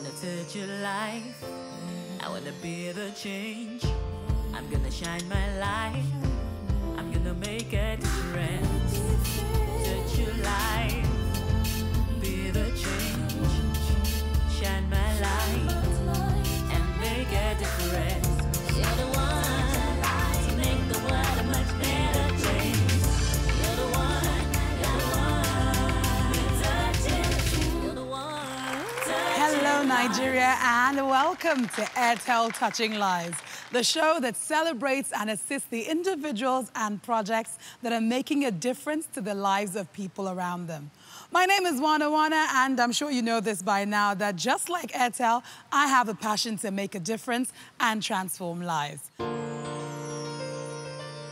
wanna touch your life. I wanna be the change. I'm gonna shine my light. I'm gonna make a difference. Touch your life. Be the change. Shine my light. And make a difference. You're the one to make the world a much better place. You're the one. You're the one. Hello, Nigeria, and welcome to Airtel Touching Lives, the show that celebrates and assists the individuals and projects that are making a difference to the lives of people around them. My name is Wana, and I'm sure you know this by now, that just like Airtel, I have a passion to make a difference and transform lives.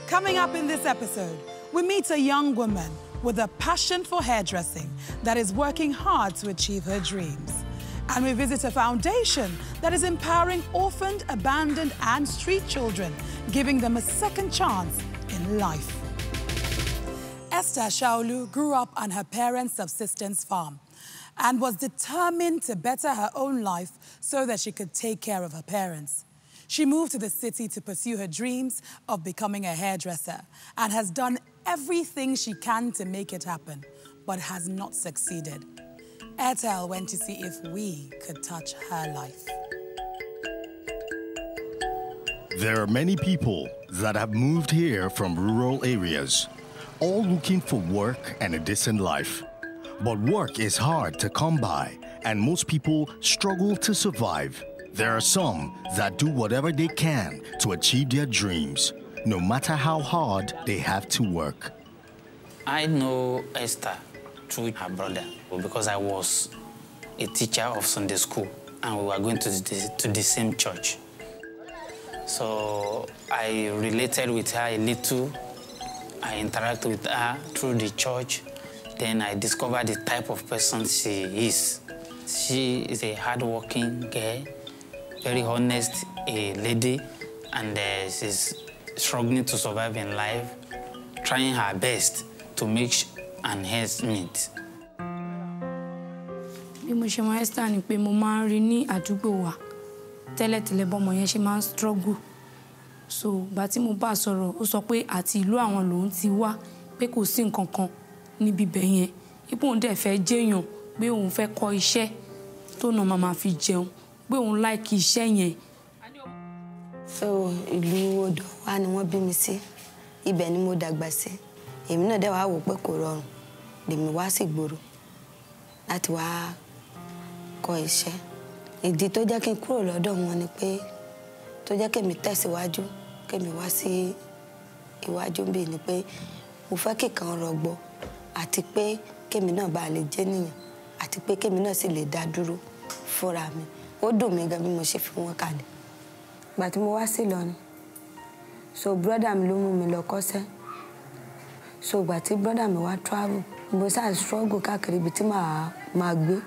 Coming up in this episode, we meet a young woman with a passion for hairdressing that is working hard to achieve her dreams. And we visit a foundation that is empowering orphaned, abandoned, and street children, giving them a second chance in life. Esther Shaolu grew up on her parents' subsistence farm and was determined to better her own life so that she could take care of her parents. She moved to the city to pursue her dreams of becoming a hairdresser and has done everything she can to make it happen, but has not succeeded. Airtel went to see if we could touch her life. There are many people that have moved here from rural areas, all looking for work and a decent life. But work is hard to come by, and most people struggle to survive. There are some that do whatever they can to achieve their dreams, no matter how hard they have to work. I know Esther through her brother because I was a teacher of Sunday school and we were going to the same church. So I related with her a little. I interacted with her through the church. Then I discovered the type of person she is. She is a hardworking girl, very honest a lady, and she's struggling to survive in life, trying her best to make an ends meet. Bí mo ṣe mọ̀ Esther ni pé mo máa ń rí ní àdúgbò wa tẹ́lẹ̀tẹ́lẹ̀ bọ́mọ yẹn ṣe máa ń struggle. So bá tí mo bá sọ̀rọ̀ ó sọ pé àti ìlú àwọn lòun ti wá pé kò sí nǹkan kan níbi bẹ̀ yẹn. Ipò òun dẹ̀ fẹ́ jẹ́yàn pé òun fẹ́ kọ́ iṣẹ́ tó nà máa fi jẹun pé òun like iṣẹ́ yẹn. So ìlú Odò wa ni wọ́n bí mi sí. Ibẹ̀ ni mo dàgbà sí. Èmi náà dẹ̀ wá wò pé kò rọrùn. Lèmi wá sí ìgboro láti wá kọ́ iṣẹ́. Ìdí tó jẹ́ kí n kúrò lọ́dọ̀ wọn ni pé tó jẹ́ kémi tẹ̀síwájú, kémi wá sí iwájú bí ni pé mo fẹ́ kíkan rọgbọ àti pé kémi náà bá lè jẹ́ nìyàn àti pé kémi náà sì lè dá dúró fúnra mi. Ó dùn mí gan bí mo ṣe fi wọn kalẹ̀. Ìgbà tí mo wá sí Ìlọrin, so brother mi ló mú mi lọ kọ́ṣẹ́. So ìgbà tí brother mi wá travel, mo ṣáà struggle káàkiri ibi tí màá gbé.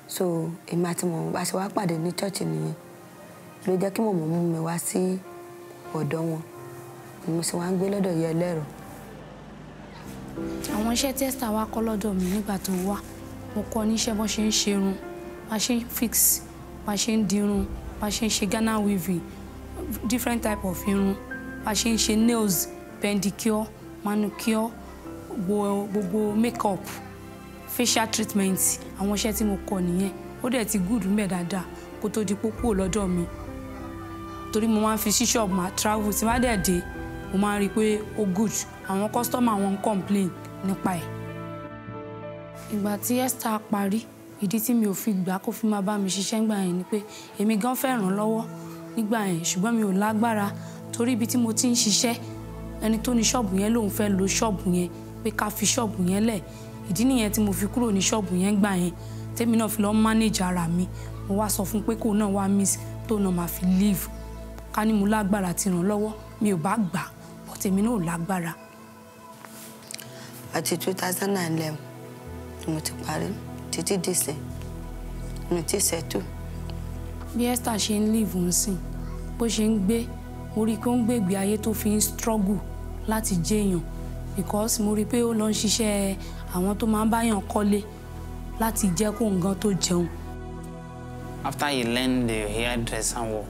So èmi àti mọ̀mọ́ bá ṣe wá pàdé ní church nìyẹn. Ló jẹ́ kí mọ̀mọ́ mú mi wá sí ọ̀dọ̀ wọn. Mo sì wá ń gbé lọ́dọ̀ ìyá ẹlẹ́rọ. Àwọn iṣẹ́ tí Esther wá kọ́ lọ́dọ̀ mi nígbà tó wá, mo kọ́ níṣẹ́ bó ṣe ń ṣerun, bá ṣe ń fix, bá ṣe ń dirun, bá ṣe ń ṣe Ghana weaving, different type of irun, bá ṣe ń ṣe nails, pedicure, manicure, gbogbo makeup, facial treatment. Àwọn iṣẹ́ tí mo kọ́ nìyẹn. Ó dẹ̀ ti good mẹ́ dáadáa kó tó di pópó lọ́dọ̀ mi. Torí mo máa ń fi sí shop máa travel tí má dẹ̀ dé, mo máa ń rí pé ó good. Àwọn customer wọn ń complain nípa ẹ̀. Ìgbà tí Esther parí, ìdí tí mi ò fi gbà kó fi máa bá mi ṣiṣẹ́ nígbà yẹn ni pé èmi gan fẹ́ ràn lọ́wọ́ nígbà yẹn ṣùgbọ́n mi ò lágbára torí ibi tí mo ti ń ṣiṣẹ́ ẹni tó ní ṣọ́ọ̀bù yẹn lòun fẹ́ lo ṣọ́ọ̀bù yẹn pé ká fi ṣọ́ọ̀bù yẹn lẹ̀. Ìdí nìyẹn tí mo fi kúrò ní ṣọ́ọ̀bù yẹn gbà yẹn tèmi náà fi lọ manage ara mi. Mo wá sọ fún pé kó náà wá miss tó náà máa fi leave. Ká ní mo lágbára ti ràn lọ́wọ́ mi ò bá gbà but tèmi náà ò lágbára. Àti 2011 ni mo ti parí títí dìsẹ̀ mi ti settle. Bí Esther ṣe ń live ń sìn bó ṣe ń gbé mo rí i pé ó ń gbé ìgbé ayé tó fi ń struggle láti jẹ́yàn because mo rí i pé ó lọ ń ṣiṣẹ́ àwọn tó máa ń báyàn kọ́lé láti jẹ́ kó nǹkan tó jẹun. After he learned the hairdresser work,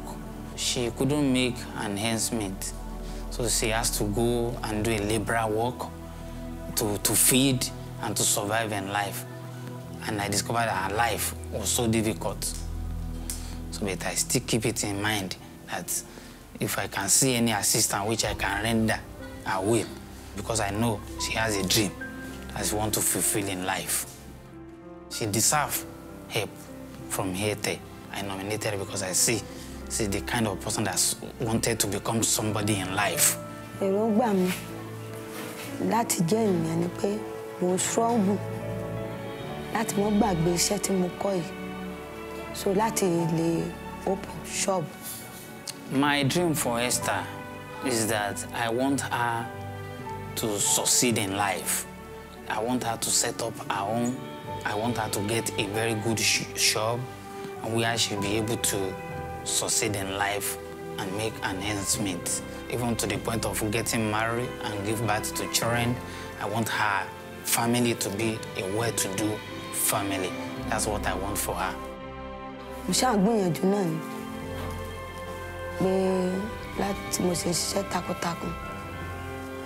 she couldn't make an ends meet. So she has to go and do a labor work to feed and to survive in life. And I discovered that her life was so difficult. So but I still keep it in mind that if I can see any assistance which I can render, I will. Because I know she has a dream that she wants to fulfill in life. She deserves help from Airtel. I nominated her because I see she's the kind of person that's wanted to become somebody in life. Èròǹgbà mi láti jẹ́ ènìyàn ni pé mo strong láti mo gbàgbé iṣẹ́ tí mo kọ́ yìí. So láti lè open shop. My dream for Esther is that I want her to succeed in life. I want her to set up her own. I want her to get a very good shop where she'll be able to succeed in life and make an ends meet. Even to the point of getting married and give birth to children. I want her family to be a well-to-do family. That's what I want for her. Mo ṣáà gbìyànjú náà ni pé láti mo ṣe ṣiṣẹ́ takuntakun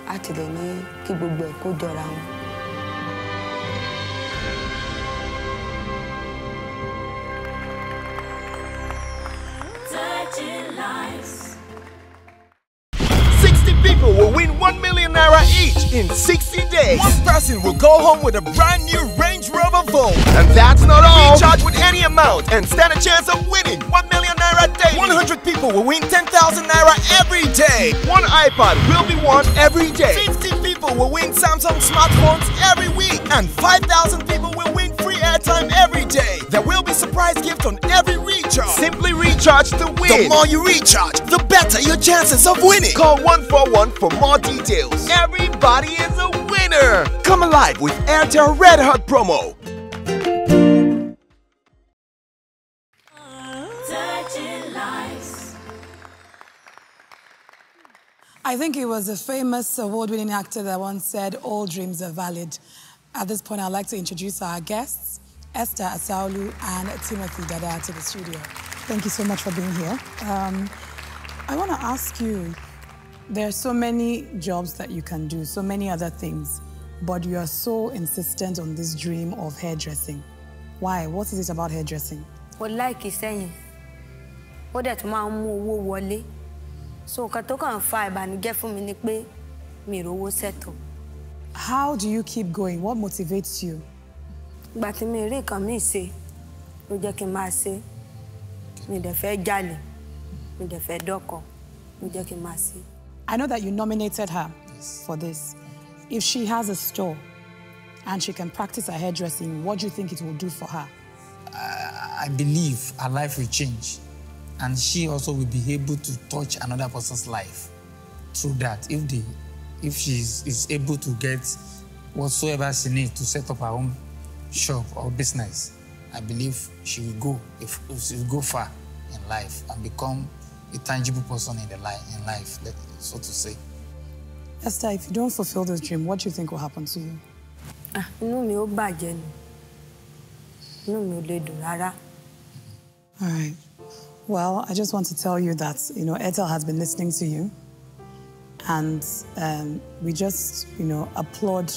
láti lè ní kí gbogbo ẹ̀ kó jọra wọn. People will win 1 million naira each in 60 days. One person will go home with a brand new Range Rover phone. And that's not all. Recharge with any amount and stand a chance of winning 1 million naira daily. 100 people will win 10,000 naira every day. One iPad will be won every day. 50 people will win Samsung smartphones every week. And 5,000 people will win free airtime every day. There will be surprise gifts on every recharge. Simply recharge to win. The more you recharge, the better your chances of winning. Call 141 for more details. Everybody is a winner. Come alive with Airtel Red Hot promo. I think it was a famous award-winning actor that once said, all dreams are valid. At this point, I'd like to introduce our guests, Esther Asaolu and Timothy Dada, to the studio. Thank you so much for being here. I want to ask you, there are so many jobs that you can do, so many other things, but you are so insistent on this dream of hairdressing. Why? What is it about hairdressing? What like he's saying? What that man move wọlé. So katoka five and get for me pé mi rówó settle. How do you keep going? What motivates you? But mi rí kan mi ṣe. Ló jẹ́ kí n máa ṣe. Mi dẹ̀ fẹ́ jalè. Mi dẹ̀ fẹ́ dọ́kọ. Ló jẹ́ kí n máa ṣe. I know that you nominated her for this. If she has a store and she can practice her hairdressing, what do you think it will do for her? I believe her life will change. And she also will be able to touch another person's life through that. If she is able to get whatsoever she needs to set up her own shop or business, I believe she will go, if she will go far in life and become a tangible person in life, so to say. Esther, if you don't fulfill this dream, what do you think will happen to you? Inú mi ò bàjẹ́ ni. Inú mi ò lè dùn rárá. All right. Well, I just want to tell you that, Airtel has been listening to you. And we just, applaud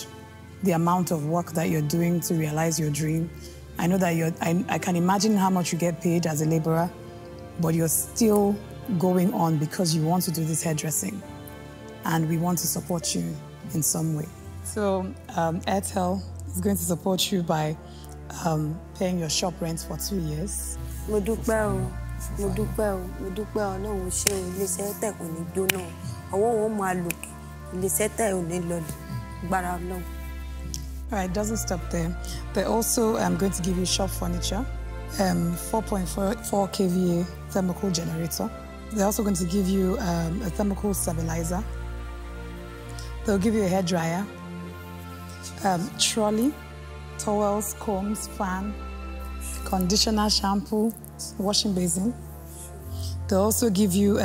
the amount of work that you're doing to realize your dream. I know that I can imagine how much you get paid as a laborer, but you're still going on because you want to do this hairdressing. And we want to support you in some way. So Airtel is going to support you by paying your shop rent for 2 years. Mo dúpẹ́ o. Mo dúpẹ́ Ọlọ́run ṣe iléeṣẹ́ tẹ̀ kò ní jóná. Ọwọ́ wọn máa lòkè. Iléeṣẹ́ tẹ̀ ò ní lọlẹ̀. Gbára Ọlọ́run. All right, it doesn't stop there. They're also going to give you shop furniture, 4.4 kVA thermocool generator. They're also going to give you a thermocool stabilizer. They'll give you a hairdryer, trolley, towels, combs, fan, conditioner, shampoo, washing basin. They'll also give you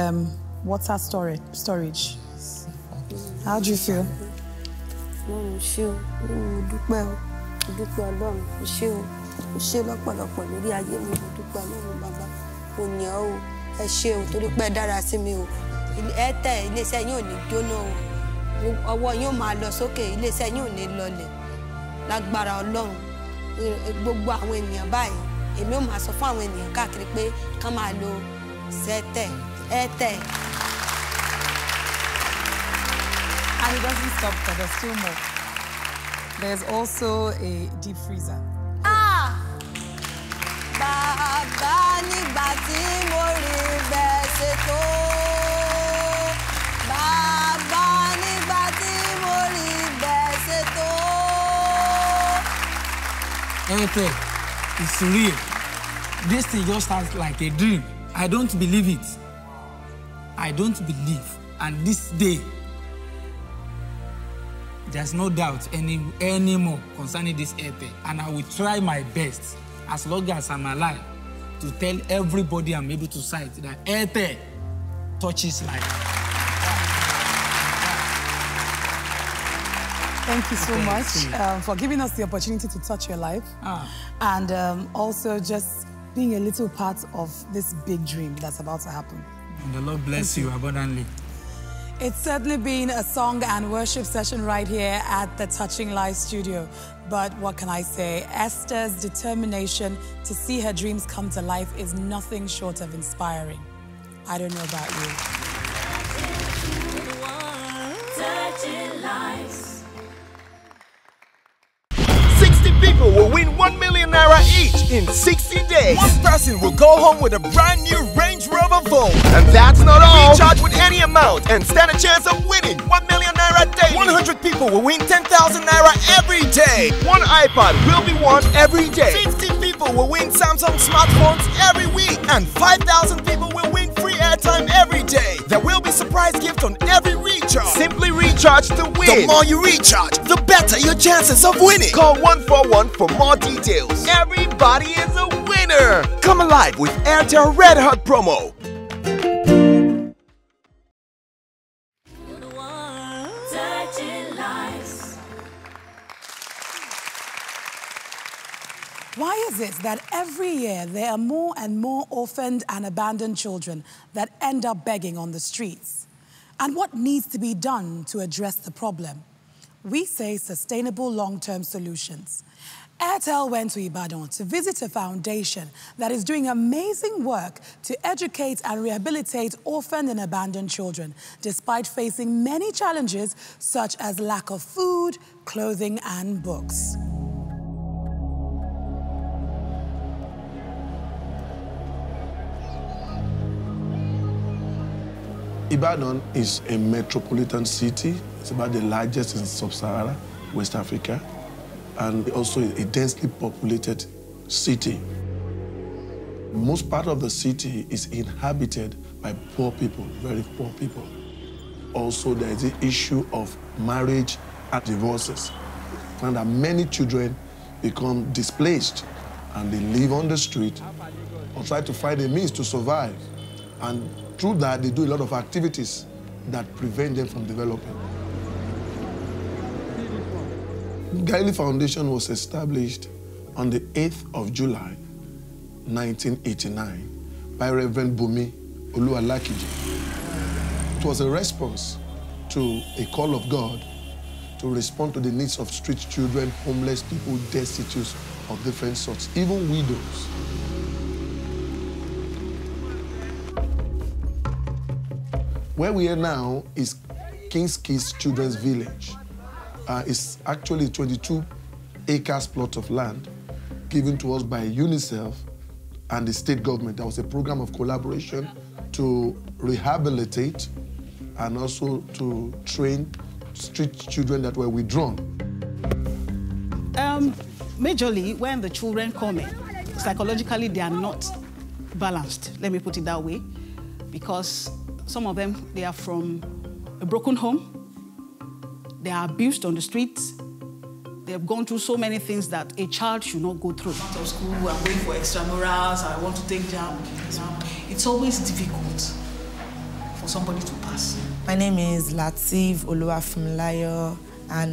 water storage. How do you feel? ṣe lọ́pọ̀lọpọ̀ lórí ayé mi, mo dúpẹ́ Ọlọ́run bàbá. Mo yàn ọ́ o, ẹ ṣé o, torí pé ẹ dára sí mi o. Airtel iléeṣẹ́ yín ò ní jóná o. Ọwọ́ yín ò máa lọ sókè, iléeṣẹ́ yín ò ní lọlẹ̀. Lágbára Ọlọ́run. Gbogbo àwọn ènìyàn báyìí, èmi ò máa sọ fún àwọn ènìyàn káàkiri pé kán máa lo Airtel. And it doesn't stop there, there's still more. There's also a deep freezer. Bàbá nígbà tí mo rí bẹ́ẹ̀ ṣe tó. Bàbá nígbà tí mo rí bẹ́ẹ̀ ṣe tó. Airtel, it's real. This thing just sounds like a dream. I don't believe it. I don't believe. And this day, there's no doubt anymore concerning this Airtel. And I will try my best, as long as I'm alive, to tell everybody I'm able to cite that Airtel touches life. Thank you so much for giving us the opportunity to touch your life. And also just being a little part of this big dream that's about to happen. And the Lord bless you abundantly. It's certainly been a song and worship session right here at the Touching Life studio. But what can I say? Esther's determination to see her dreams come to life is nothing short of inspiring. I don't know about you. Touching lives. 60 people will win 1 million naira each in 60 days. One person will go home with a brand new Range Rover phone. And that's not all. Recharge with any amount and stand a chance of winning 1 million naira daily. 100 people will win 10,000 naira every day. One iPad will be won every day. 50 people will win Samsung smartphones every week. And 5,000 people will win free airtime every day. There will be surprise gifts on every recharge. Simply recharge to win. The more you recharge, the better your chances of winning. Call 141 for more details. Everybody is a winner. Come alive with Airtel Red Hot promo. Touching lives. Why is it that every year there are more and more orphaned and abandoned children that end up begging on the streets? And what needs to be done to address the problem? We say sustainable long-term solutions. Airtel went to Ibadan to visit a foundation that is doing amazing work to educate and rehabilitate orphaned and abandoned children, despite facing many challenges such as lack of food, clothing, and books. Ibadan is a metropolitan city. It's about the largest in sub-Saharan West Africa, and also a densely populated city. Most part of the city is inhabited by poor people, very poor people. Also, there is the issue of marriage and divorces, and that many children become displaced and they live on the street or try to find a means to survive. And through that, they do a lot of activities that prevent them from developing. Galilee Foundation was established on the 8th of July, 1989, by Reverend Bumi Oluwalakiji. It was a response to a call of God to respond to the needs of street children, homeless people, destitute of different sorts, even widows. Where we are now is King's Kiss Children's Village. It's actually 22 acres plot of land given to us by UNICEF and the state government. There was a program of collaboration to rehabilitate and also to train street children that were withdrawn. Majorly, when the children come in, psychologically they are not balanced, let me put it that way, because some of them, they are from a broken home, they are abused on the streets, they have gone through so many things that a child should not go through. Out of school, I'm going for extramurals, I want to take jam. It's always difficult for somebody to pass. My name is Latif Oluwafumlayo, and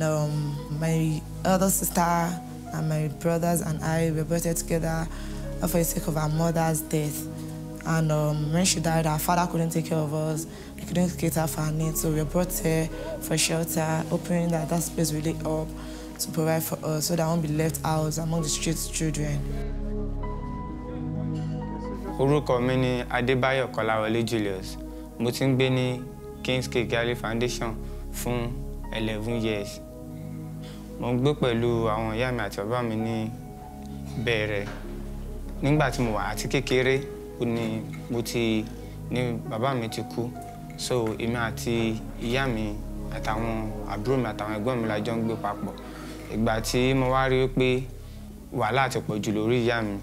my elder sister and my brothers and I were brought here together for the sake of our mother's death. And when she died, our father couldn't take care of us. He couldn't cater for our needs, so we were brought here for shelter, hoping that that space will take up to provide for us so that I won't be left out among the street children. Orúkọ mi ni Adébáyọ̀ Kọ́láwọlé Julius. Mo ti ń gbé ní King's Cake Galley Foundation fún 11 years. Mo ń gbé pẹ̀lú àwọn ìyá mi àti bàbá mi ní bẹ̀rẹ̀. Nígbà tí mo wà àti kékeré ni bàbá mi ti kú. So èmi àti ìyá mi àtàwọn àbúrò mi àtàwọn ẹ̀gbọ́n mi la jọ ń gbé papọ̀. Ìgbà tí mo wá rí pé wàhálà ti pọ̀ jù lórí ìyá mi.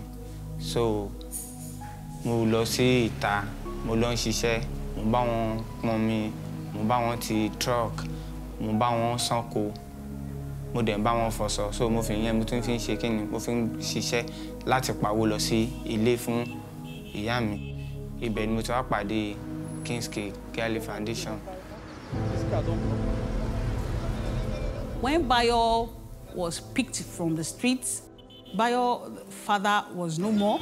So mo lọ sí ìta, mo lọ ń ṣiṣẹ́, mo bá wọn pọn mi, mo bá wọn ti truck, mo bá wọn ṣánko, mo dẹ̀ bá wọn fọṣọ. So mo fi yẹn mo tún fi ń ṣe kíni, mo fi ń ṣiṣẹ́ láti pawó lọ sí ilé fún ìyá mi. Ibẹ̀ ni mo ti wá pàdé King's Cake Galley Foundation. When Bayo was picked from the streets, Bayo's father was no more.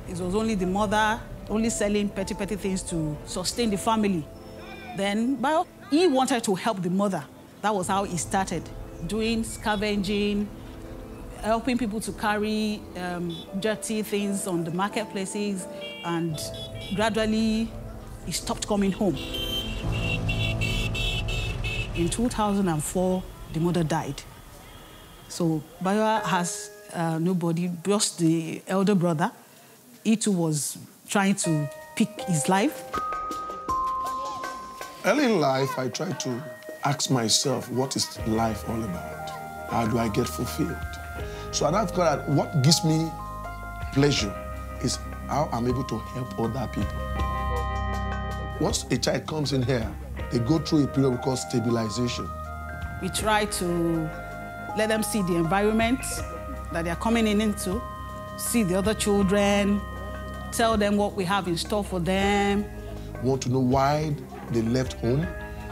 It was only the mother, only selling petty things to sustain the family. Then Bayo, he wanted to help the mother. That was how he started, doing scavenging, helping people to carry dirty things on the marketplaces, and gradually he stopped coming home. In 2004, the mother died. So Bayo has nobody, just the elder brother. He too was trying to pick his life. Early in life, I tried to ask myself, what is life all about? How do I get fulfilled? So I've got that what gives me pleasure is how I'm able to help other people. Once a child comes in here, they go through a period we call stabilization. We try to let them see the environment that they're coming into, see the other children, tell them what we have in store for them. We want to know why they left home.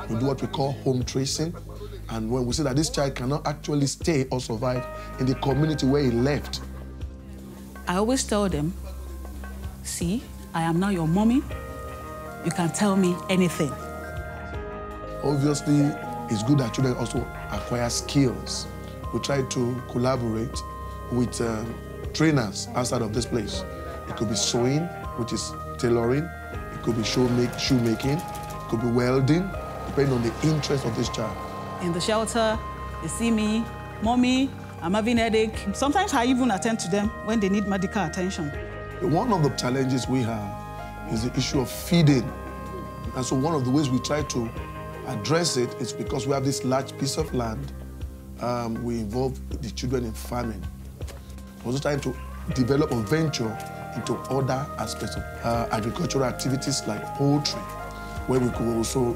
We do what we call home tracing. And when we see that this child cannot actually stay or survive in the community where he left. I always tell them, see, I am now your mommy. You can tell me anything. Obviously, it's good that children also acquire skills. We try to collaborate with trainers outside of this place. It could be sewing, which is tailoring. It could be shoemaking. It could be welding, depending on the interest of this child. In the shelter, they see me, Mommy, I'm having a headache. Sometimes I even attend to them when they need medical attention. One of the challenges we have is the issue of feeding. And so one of the ways we try to address it is because we have this large piece of land. We involve the children in farming. We're also trying to develop a venture into other aspects of agricultural activities like poultry, where we could also,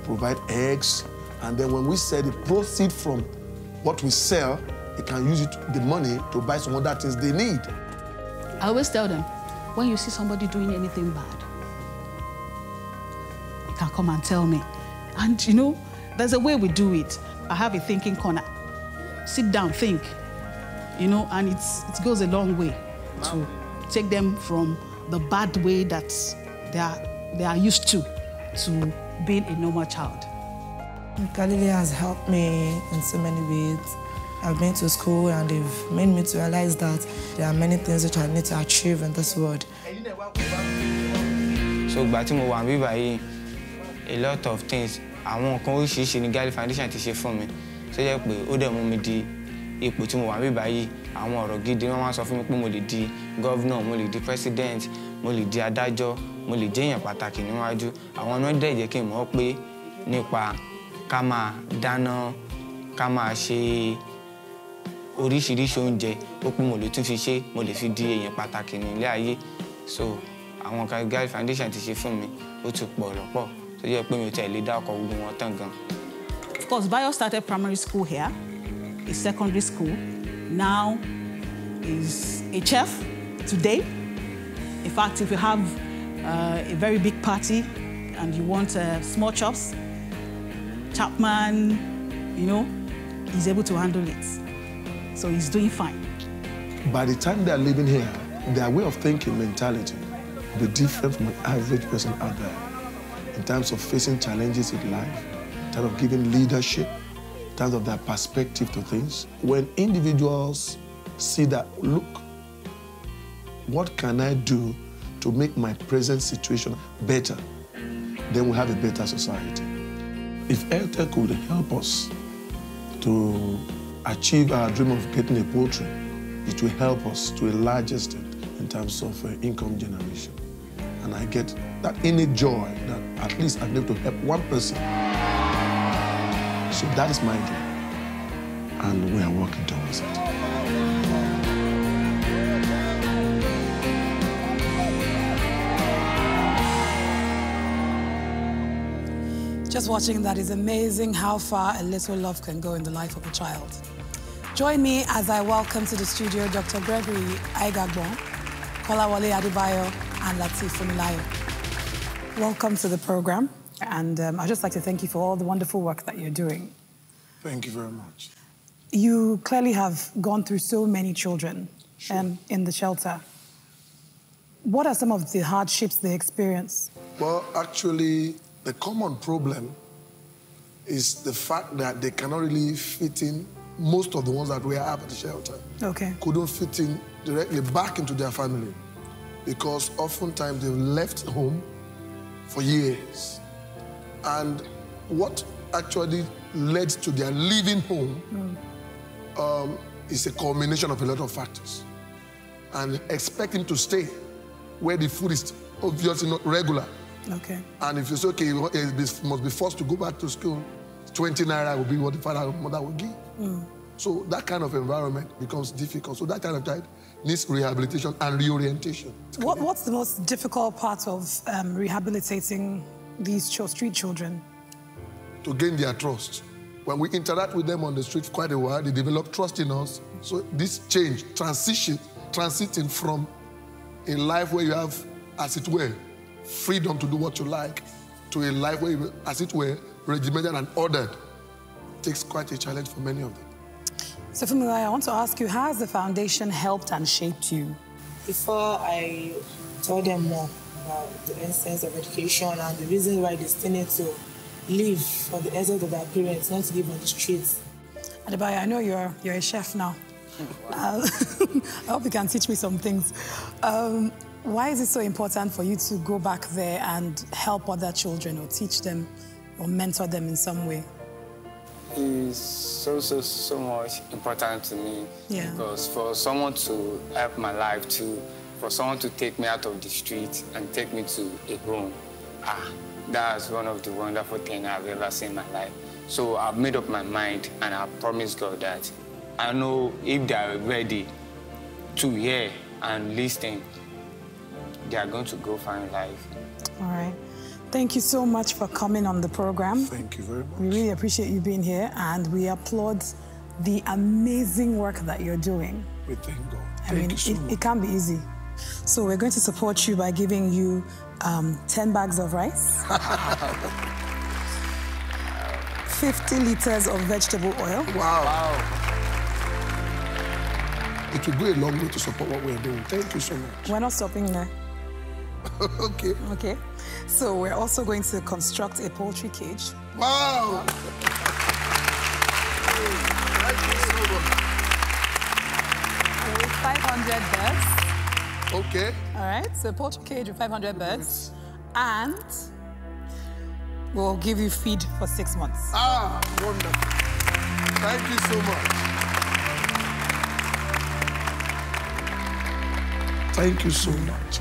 provide eggs. And then when we sell the proceeds from what we sell, they can use the money to buy some other things they need. I always tell them, when you see somebody doing anything bad, you can come and tell me. And there's a way we do it. I have a thinking corner. Sit down, think, and it goes a long way to take them from the bad way that they are used to being a normal child. Galilee has helped me in so many ways. I've been to school and they've made me to realize that there are many things which I need to achieve in this world. So ìgbà tí mo wà níbí báyìí, a lot of things, àwọn nǹkan oríṣiríṣi ní Galley Foundation ti ṣe fún mi. Tó jẹ́ pé ó dẹ̀ mú mi di ipò tí mo wà níbí báyìí. Àwọn ọ̀rọ̀ gidi wọ́n máa sọ fún mi pé mo lè di governor, mo lè di president, mo lè di adájọ́, mo lè jẹ́ èèyàn pàtàkì níwájú. Àwọn náà dẹ̀ jẹ́ kí n mọ̀ pé nípa ká máa dáná, ká máa ṣe oríṣiríṣi oúnjẹ, ó pé mo lè tún fi ṣe, mo lè fi di èèyàn pàtàkì nílé ayé. So àwọn nǹkan Galley Foundation ti ṣe fún mi, ó ti pọ̀ lọ́pọ̀, tó jẹ́ pé mi ò tẹ̀ lè dá ọkọ̀ gbogbo wọn tán gan. Of course, Bayo started primary school here, a secondary school. Now is a chef today. In fact, if you have a very big party and you want small chops, Chapman, he's able to handle it. So he's doing fine. By the time they're living here, their way of thinking, mentality, will be different from an average person out there in terms of facing challenges in life, in terms of giving leadership, in terms of their perspective to things. When individuals see that, look, what can I do to make my present situation better? Then we have a better society. If Airtel could help us to achieve our dream of getting a poultry, it will help us to a large extent in terms of income generation. And I get that innate joy that at least I'm able to help one person. So that is my dream. And we are working towards it. Just watching that is amazing how far a little love can go in the life of a child. Join me as I welcome to the studio Dr. Gregory Aigagbon, Kolawole Adebayo, and Lateef Fumilayo. Welcome to the program, and I'd just like to thank you for all the wonderful work that you're doing. Thank you very much. You clearly have gone through so many children in the shelter. What are some of the hardships they experience? Well, actually, the common problem is the fact that they cannot really fit in. Most of the ones that we have at the shelter couldn't fit in directly back into their family because oftentimes they've left home for years. And what actually led to their leaving home is a culmination of a lot of factors. And expecting to stay where the food is obviously not regular. And if you say, okay, he must be forced to go back to school, 20 naira will be what the father or mother will give. So that kind of environment becomes difficult. So that kind of child needs rehabilitation and reorientation. What's the most difficult part of rehabilitating these street children? To gain their trust. When we interact with them on the street for quite a while, they develop trust in us. So this change, transiting from a life where you have, as it were, freedom to do what you like, to a life where you, as it were, regimented and ordered, takes quite a challenge for many of them. So, Fumilayo, I want to ask you, how has the foundation helped and shaped you? Before I told them more about the essence of education and the reason why they still need to live for the essence of their parents, not to live on the streets. Adebayo, I know you're a chef now. I hope you can teach me some things. Why is it so important for you to go back there and help other children or teach them or mentor them in some way? It's so much important to me because for someone to help my life for someone to take me out of the street and take me to a home, that's one of the wonderful things I've ever seen in my life. So I've made up my mind and I've promised God that I know if they are ready to hear and listen, they are going to go find life. All right. Thank you so much for coming on the program. Thank you very much. We really appreciate you being here, and we applaud the amazing work that you're doing. We thank God. Thank you so much. It can't be easy. So we're going to support you by giving you 10 bags of rice, 50 liters of vegetable oil. Wow. It will go a long way to support what we're doing. Thank you so much. We're not stopping there. Okay. Okay. So we're also going to construct a poultry cage. Wow! Thank you so much. With 500 birds. Okay. All right, so poultry cage with 500 birds. And we'll give you feed for 6 months. Wonderful. Thank you so much. Thank you so much.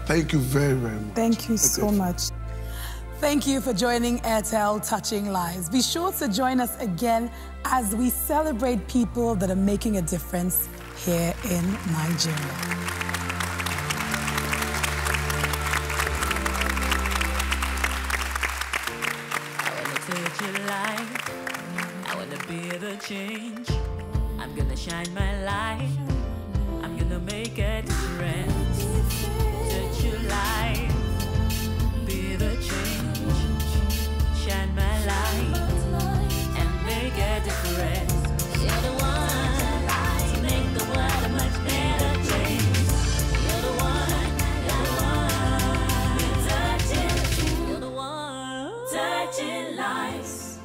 Thank you very, very much. Thank you so much. Thank you for joining Airtel Touching Lives. Be sure to join us again as we celebrate people that are making a difference here in Nigeria. I wanna be the change. I'm gonna shine my light. I'm gonna make a difference. Touch your life, be the change. Shine my light and make a difference. You're the one. nice.